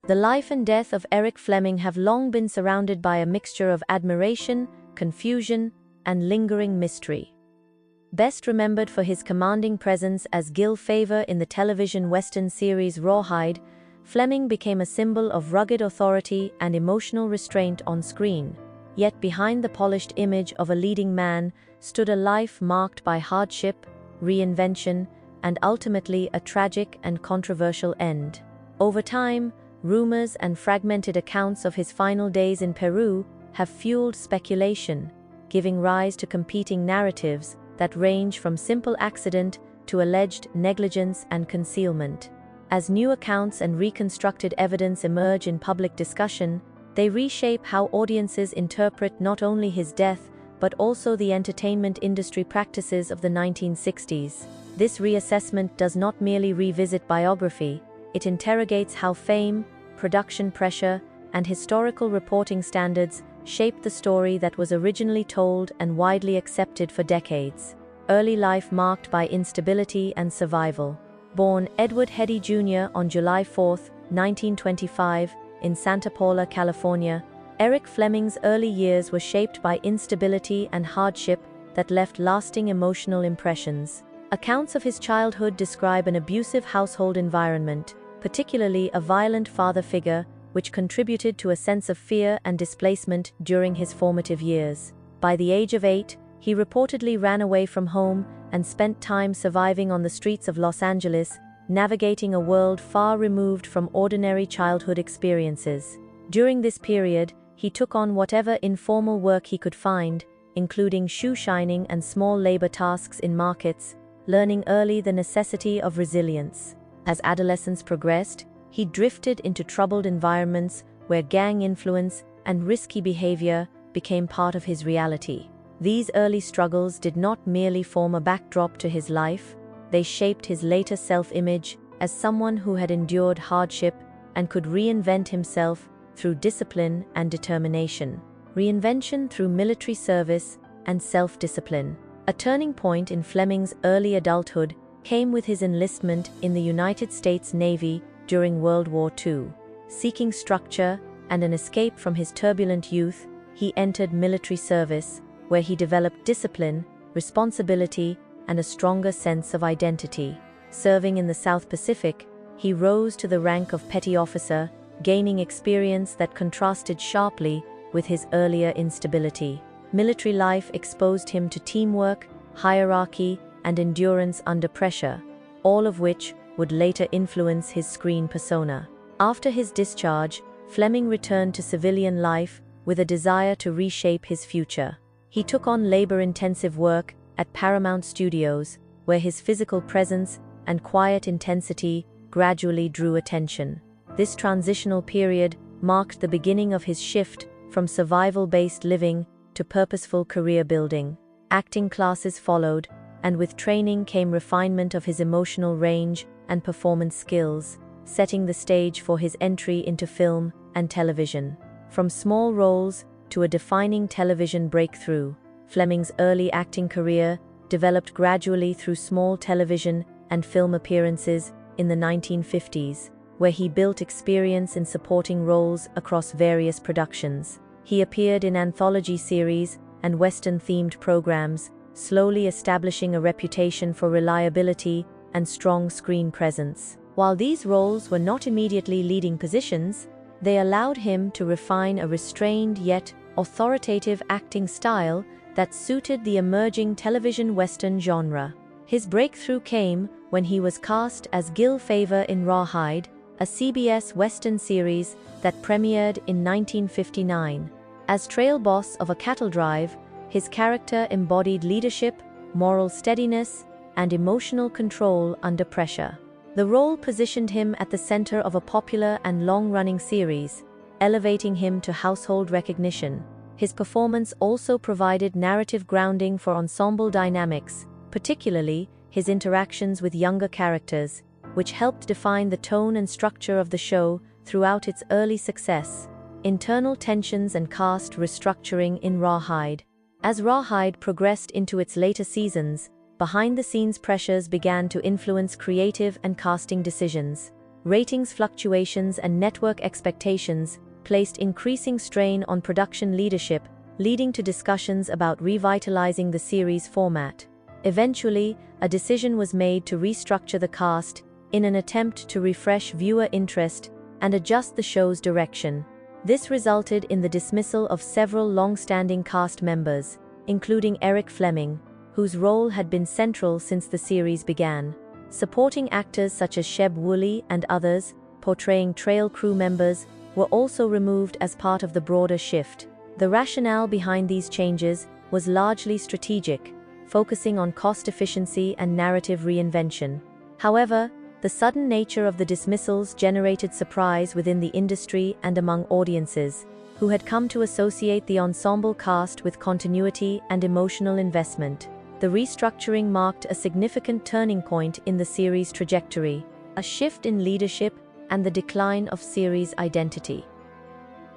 The life and death of Eric Fleming have long been surrounded by a mixture of admiration, confusion, and lingering mystery. Best remembered for his commanding presence as Gil Favor in the television Western series Rawhide, Fleming became a symbol of rugged authority and emotional restraint on screen. Yet behind the polished image of a leading man stood a life marked by hardship, reinvention, and ultimately a tragic and controversial end. Over time, rumors and fragmented accounts of his final days in Peru have fueled speculation, giving rise to competing narratives that range from simple accident to alleged negligence and concealment. As new accounts and reconstructed evidence emerge in public discussion, they reshape how audiences interpret not only his death, but also the entertainment industry practices of the 1960s. This reassessment does not merely revisit biography, it interrogates how fame, production pressure, and historical reporting standards shaped the story that was originally told and widely accepted for decades. Early life marked by instability and survival. Born Edward Heddy Jr. on July 4, 1925, in Santa Paula, California, Eric Fleming's early years were shaped by instability and hardship that left lasting emotional impressions. Accounts of his childhood describe an abusive household environment, particularly a violent father figure, which contributed to a sense of fear and displacement during his formative years. By the age of 8, he reportedly ran away from home and spent time surviving on the streets of Los Angeles, navigating a world far removed from ordinary childhood experiences. During this period, he took on whatever informal work he could find, including shoe shining and small labor tasks in markets, learning early the necessity of resilience. As adolescence progressed, he drifted into troubled environments where gang influence and risky behavior became part of his reality. These early struggles did not merely form a backdrop to his life, they shaped his later self-image as someone who had endured hardship and could reinvent himself through discipline and determination. Reinvention through military service and self-discipline. A turning point in Fleming's early adulthood came with his enlistment in the United States Navy during World War II. Seeking structure and an escape from his turbulent youth, he entered military service, where he developed discipline, responsibility, and a stronger sense of identity. Serving in the South Pacific, he rose to the rank of petty officer, gaining experience that contrasted sharply with his earlier instability. Military life exposed him to teamwork, hierarchy, and endurance under pressure, all of which would later influence his screen persona. After his discharge, Fleming returned to civilian life with a desire to reshape his future. He took on labor-intensive work at Paramount Studios, where his physical presence and quiet intensity gradually drew attention. This transitional period marked the beginning of his shift from survival-based living to purposeful career building. Acting classes followed, and with training came refinement of his emotional range and performance skills, setting the stage for his entry into film and television. From small roles to a defining television breakthrough, Fleming's early acting career developed gradually through small television and film appearances in the 1950s, where he built experience in supporting roles across various productions. He appeared in anthology series and Western-themed programs, slowly establishing a reputation for reliability and strong screen presence. While these roles were not immediately leading positions, they allowed him to refine a restrained yet authoritative acting style that suited the emerging television Western genre. His breakthrough came when he was cast as Gil Favor in Rawhide, a CBS Western series that premiered in 1959. As trail boss of a cattle drive, his character embodied leadership, moral steadiness, and emotional control under pressure. The role positioned him at the center of a popular and long-running series, elevating him to household recognition. His performance also provided narrative grounding for ensemble dynamics, particularly his interactions with younger characters, which helped define the tone and structure of the show throughout its early success. Internal tensions and cast restructuring in Rawhide. As Rawhide progressed into its later seasons, behind-the-scenes pressures began to influence creative and casting decisions. ratings fluctuations and network expectations placed increasing strain on production leadership, leading to discussions about revitalizing the series format. Eventually, a decision was made to restructure the cast in an attempt to refresh viewer interest and adjust the show's direction. This resulted in the dismissal of several long-standing cast members, including Eric Fleming, whose role had been central since the series began. Supporting actors such as Sheb Wooley and others, portraying trail crew members, were also removed as part of the broader shift. The rationale behind these changes was largely strategic, focusing on cost efficiency and narrative reinvention. However, the sudden nature of the dismissals generated surprise within the industry and among audiences, who had come to associate the ensemble cast with continuity and emotional investment. The restructuring marked a significant turning point in the series' trajectory, a shift in leadership and the decline of series identity.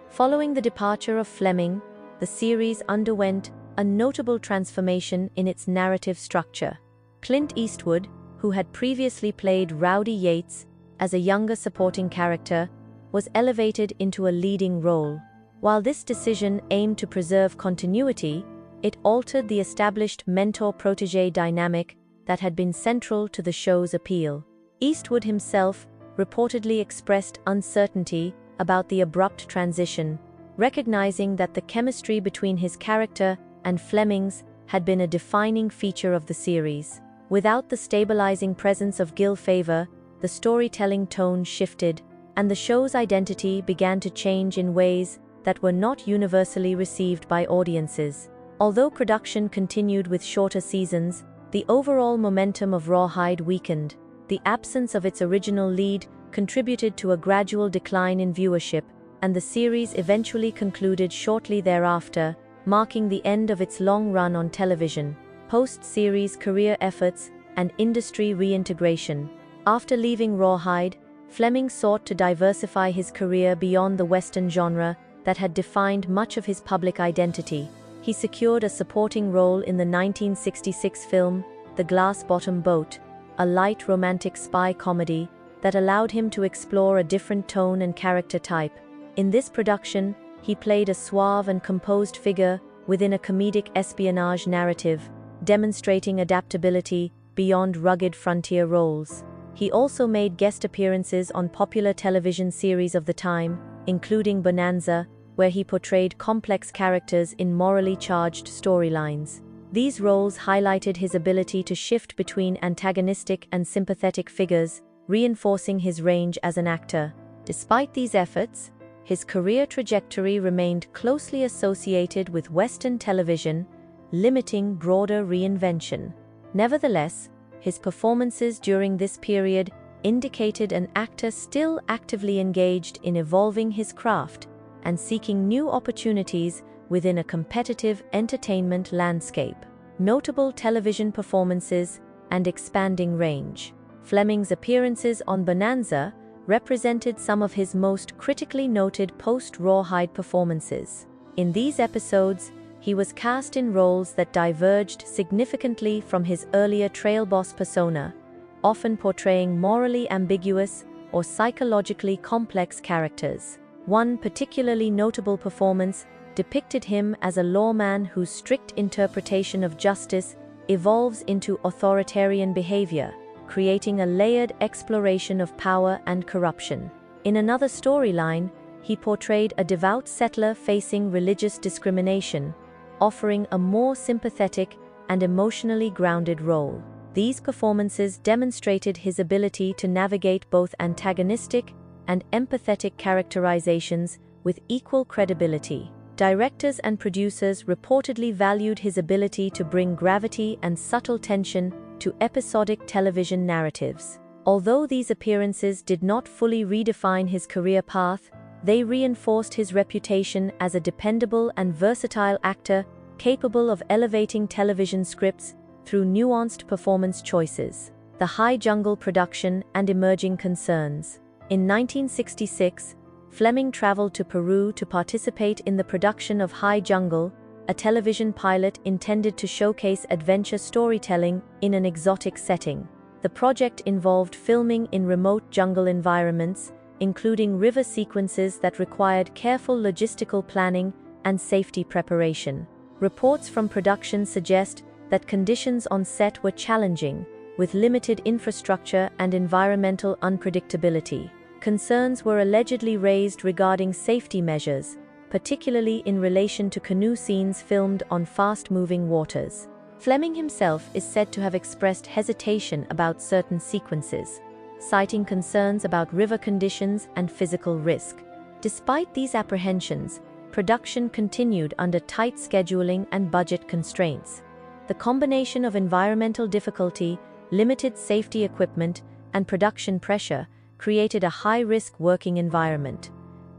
Following the departure of Fleming, the series underwent a notable transformation in its narrative structure. Clint Eastwood, who had previously played Rowdy Yates as a younger supporting character, was elevated into a leading role. While this decision aimed to preserve continuity, it altered the established mentor-protégé dynamic that had been central to the show's appeal. Eastwood himself reportedly expressed uncertainty about the abrupt transition, recognizing that the chemistry between his character and Fleming's had been a defining feature of the series. Without the stabilizing presence of Gil Favor, the storytelling tone shifted, and the show's identity began to change in ways that were not universally received by audiences. Although production continued with shorter seasons, the overall momentum of Rawhide weakened. The absence of its original lead contributed to a gradual decline in viewership, and the series eventually concluded shortly thereafter, marking the end of its long run on television. Post-series career efforts and industry reintegration. After leaving Rawhide, Fleming sought to diversify his career beyond the Western genre that had defined much of his public identity. He secured a supporting role in the 1966 film The Glass-Bottom Boat, a light romantic spy comedy that allowed him to explore a different tone and character type. In this production, he played a suave and composed figure within a comedic espionage narrative, demonstrating adaptability beyond rugged frontier roles. He also made guest appearances on popular television series of the time, including Bonanza, where he portrayed complex characters in morally charged storylines. These roles highlighted his ability to shift between antagonistic and sympathetic figures, reinforcing his range as an actor. Despite these efforts, his career trajectory remained closely associated with Western television, limiting broader reinvention. Nevertheless, his performances during this period indicated an actor still actively engaged in evolving his craft and seeking new opportunities within a competitive entertainment landscape. Notable television performances and expanding range. Fleming's appearances on Bonanza represented some of his most critically noted post-Rawhide performances. In these episodes, he was cast in roles that diverged significantly from his earlier trail boss persona, often portraying morally ambiguous or psychologically complex characters. One particularly notable performance depicted him as a lawman whose strict interpretation of justice evolves into authoritarian behavior, creating a layered exploration of power and corruption. In another storyline, he portrayed a devout settler facing religious discrimination, offering a more sympathetic and emotionally grounded role. These performances demonstrated his ability to navigate both antagonistic and empathetic characterizations with equal credibility. Directors and producers reportedly valued his ability to bring gravity and subtle tension to episodic television narratives. Although these appearances did not fully redefine his career path, they reinforced his reputation as a dependable and versatile actor capable of elevating television scripts through nuanced performance choices. The High Jungle production and emerging concerns. In 1966, Fleming traveled to Peru to participate in the production of High Jungle, a television pilot intended to showcase adventure storytelling in an exotic setting. The project involved filming in remote jungle environments, including river sequences that required careful logistical planning and safety preparation. Reports from production suggest that conditions on set were challenging, with limited infrastructure and environmental unpredictability. Concerns were allegedly raised regarding safety measures, particularly in relation to canoe scenes filmed on fast-moving waters. Fleming himself is said to have expressed hesitation about certain sequences, citing concerns about river conditions and physical risk. Despite these apprehensions, production continued under tight scheduling and budget constraints. The combination of environmental difficulty, limited safety equipment, and production pressure created a high-risk working environment.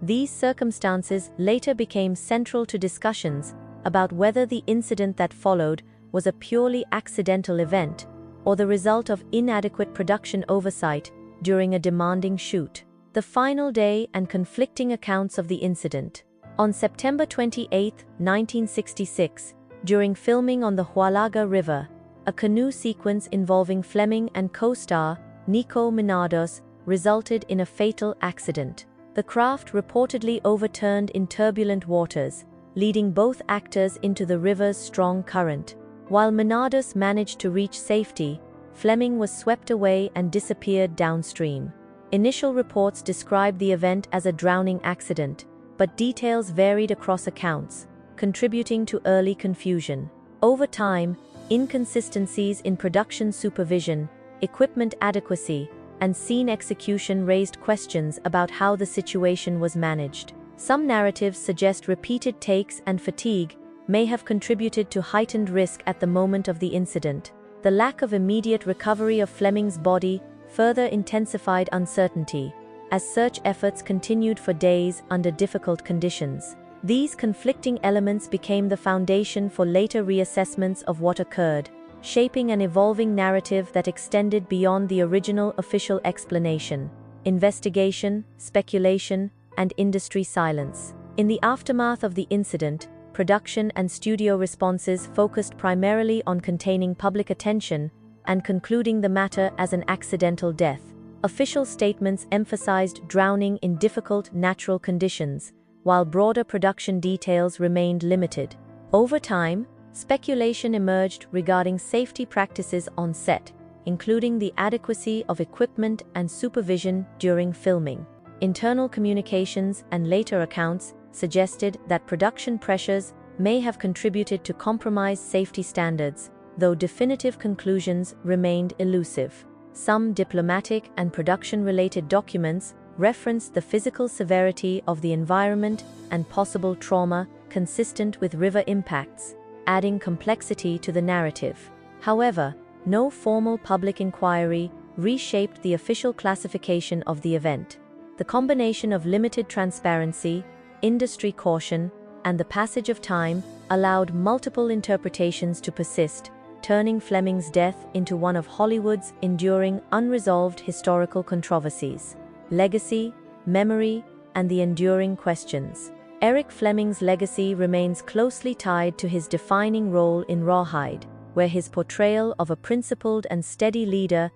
These circumstances later became central to discussions about whether the incident that followed was a purely accidental event or the result of inadequate production oversight during a demanding shoot. The final day and conflicting accounts of the incident. On September 28, 1966, during filming on the Hualaga River, a canoe sequence involving Fleming and co-star Nico Minados resulted in a fatal accident. The craft reportedly overturned in turbulent waters, leading both actors into the river's strong current. While Minados managed to reach safety, Fleming was swept away and disappeared downstream. Initial reports described the event as a drowning accident, but details varied across accounts, contributing to early confusion. Over time, inconsistencies in production supervision, equipment adequacy, and scene execution raised questions about how the situation was managed. Some narratives suggest repeated takes and fatigue may have contributed to heightened risk at the moment of the incident. The lack of immediate recovery of Fleming's body further intensified uncertainty, as search efforts continued for days under difficult conditions. These conflicting elements became the foundation for later reassessments of what occurred, shaping an evolving narrative that extended beyond the original official explanation. Investigation, speculation, and industry silence. In the aftermath of the incident, production and studio responses focused primarily on containing public attention and concluding the matter as an accidental death. Official statements emphasized drowning in difficult natural conditions, while broader production details remained limited. Over time, speculation emerged regarding safety practices on set, including the adequacy of equipment and supervision during filming. Internal communications and later accounts suggested that production pressures may have contributed to compromised safety standards, though definitive conclusions remained elusive. Some diplomatic and production-related documents referenced the physical severity of the environment and possible trauma consistent with river impacts, adding complexity to the narrative. However, no formal public inquiry reshaped the official classification of the event. The combination of limited transparency, industry caution, and the passage of time allowed multiple interpretations to persist, turning Fleming's death into one of Hollywood's enduring unresolved historical controversies. Legacy, memory, and the enduring questions. Eric Fleming's legacy remains closely tied to his defining role in Rawhide, where his portrayal of a principled and steady leader